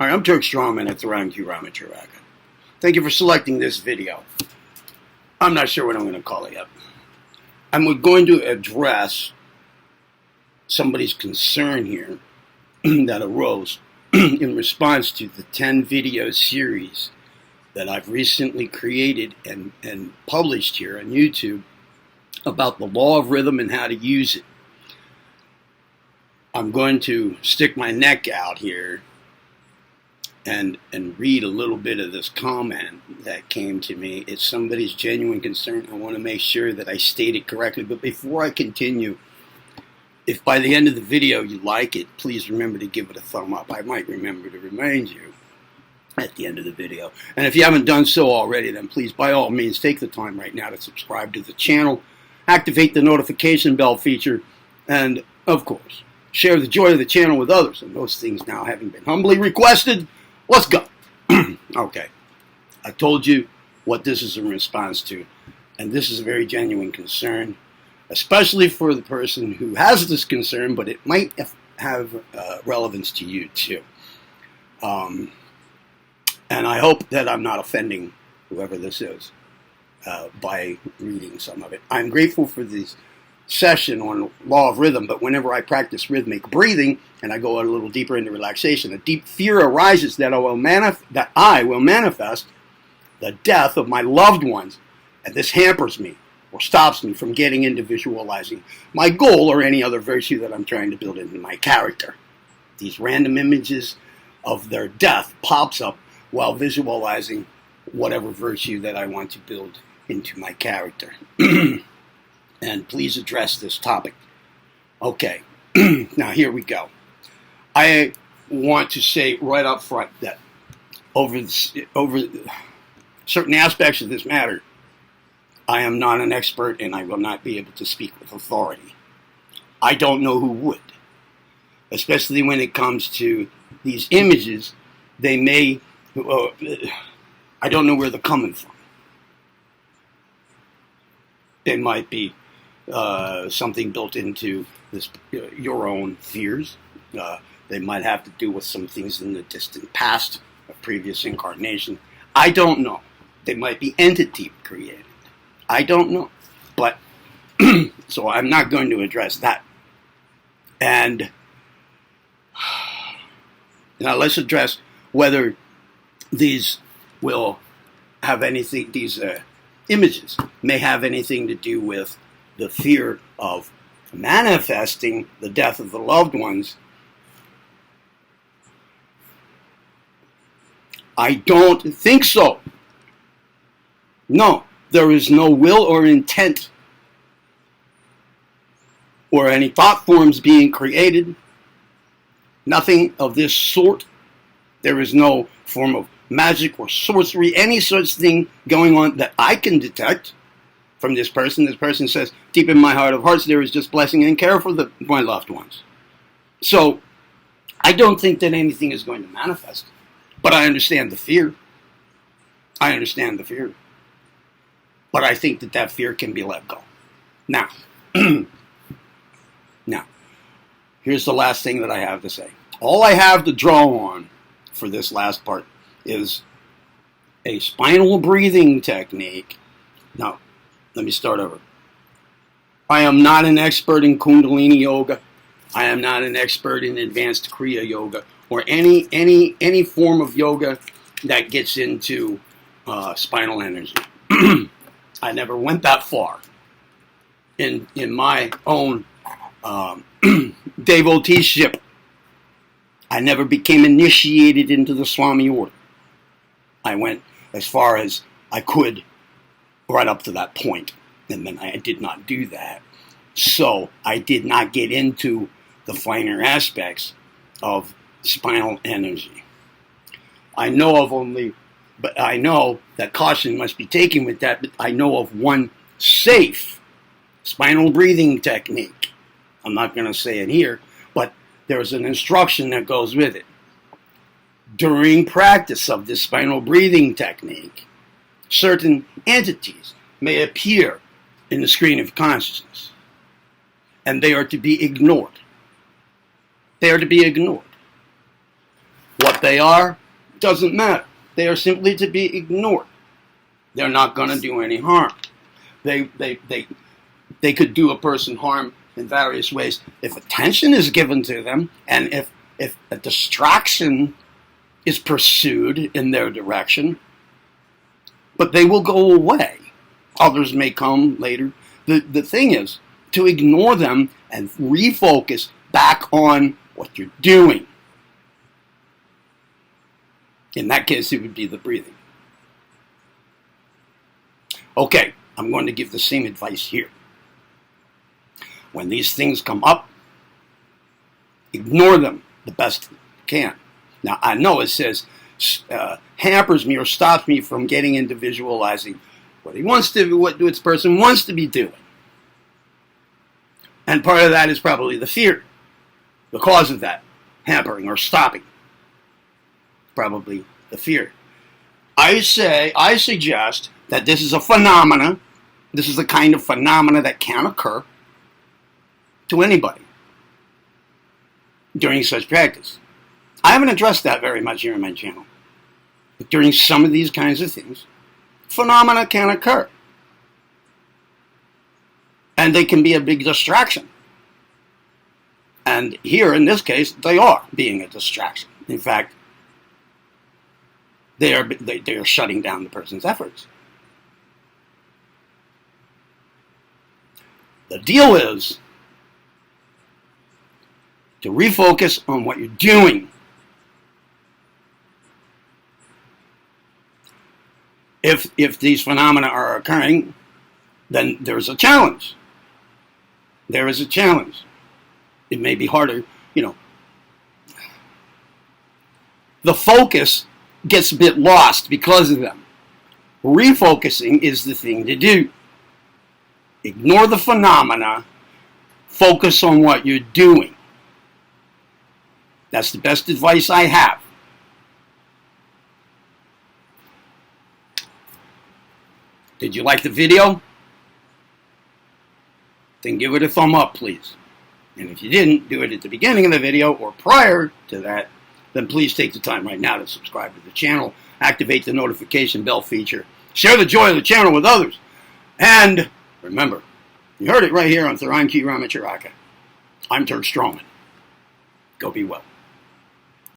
Hi, I'm Turk Strongman at the Rhyme Q Amateur Racket. Thank you for selecting this video. I'm not sure what I'm going to call it yet. I'm going to address somebody's concern here that arose in response to the 10 video series that I've recently created and published here on YouTube about the law of rhythm and how to use it. I'm going to stick my neck out here and read a little bit of this comment that came to me. It's somebody's genuine concern. I want to make sure that I state it correctly. But before I continue, if by the end of the video you like it, please remember to give it a thumb up. I might remember to remind you at the end of the video. And if you haven't done so already, then please, by all means, take the time right now to subscribe to the channel, activate the notification bell feature, and, of course, share the joy of the channel with others. And those things now having been humbly requested, let's go. Okay. I told you what this is in response to, and this is a very genuine concern, especially for the person who has this concern, but it might have relevance to you too. And I hope that I'm not offending whoever this is by reading some of it. I'm grateful for this session on law of rhythm, but whenever I practice rhythmic breathing and I go a little deeper into relaxation, a deep fear arises that I will manifest the death of my loved ones, and this hampers me or stops me from getting into visualizing my goal or any other virtue that I'm trying to build into my character. These random images of their death pops up while visualizing whatever virtue that I want to build into my character. And please address this topic. Okay, now here we go. I want to say right up front that over certain aspects of this matter, I am not an expert and I will not be able to speak with authority. I don't know who would, especially when it comes to these images. They may, I don't know where they're coming from. They might be something built into this, your own fears. They might have to do with some things in the distant past, a previous incarnation. I don't know. They might be entity created. I don't know. But, so I'm not going to address that. And now let's address whether these will have anything, these images may have anything to do with the fear of manifesting the death of the loved ones. I don't think so. No, there is no will or intent or any thought forms being created. Nothing of this sort. There is no form of magic or sorcery, any such thing going on that I can detect from this person. This person says, deep in my heart of hearts, there is just blessing and care for my loved ones. So, I don't think that anything is going to manifest. But I understand the fear. I understand the fear. But I think that that fear can be let go. Now, here's the last thing that I have to say. All I have to draw on for this last part is a spinal breathing technique. Now, let me start over. I am not an expert in Kundalini Yoga. I am not an expert in advanced Kriya Yoga or any form of yoga that gets into spinal energy. I never went that far in my own devoteeship. I never became initiated into the Swami order. I went as far as I could right up to that point, and then I did not do that. So I did not get into the finer aspects of spinal energy. I know that caution must be taken with that, but I know of one safe spinal breathing technique. I'm not going to say it here, but there's an instruction that goes with it. During practice of this spinal breathing technique, certain entities may appear in the screen of consciousness, and they are to be ignored. They are to be ignored. What What they are doesn't matter. They are simply to be ignored. They're not going to do any harm. They could do a person harm in various ways if attention is given to them, and if a distraction is pursued in their direction, but they will go away. Others may come later. The thing is to ignore them and refocus back on what you're doing. In that case, it would be the breathing. Okay, I'm going to give the same advice here. When these things come up, ignore them the best you can. Now, I know it says hampers me or stops me from getting into visualizing what this person wants to be doing. And part of that is probably the fear, the cause of that hampering or stopping. Probably the fear. I suggest that this is a phenomena. This is the kind of phenomena that can occur to anybody during such practice. I haven't addressed that very much here on my channel. But during some of these kinds of things, phenomena can occur. And they can be a big distraction. And here, in this case, they are being a distraction. In fact, they are shutting down the person's efforts. The deal is to refocus on what you're doing. If these phenomena are occurring, then there's a challenge. There is a challenge. It may be harder, The focus gets a bit lost because of them. Refocusing is the thing to do. Ignore the phenomena. Focus on what you're doing. That's the best advice I have. Did you like the video? Then give it a thumb up, please. And if you didn't, do it at the beginning of the video or prior to that, then please take the time right now to subscribe to the channel, activate the notification bell feature, share the joy of the channel with others, and remember, you heard it right here on Tharan Ki Ramacharaka. I'm Turk Strongman. Go be well.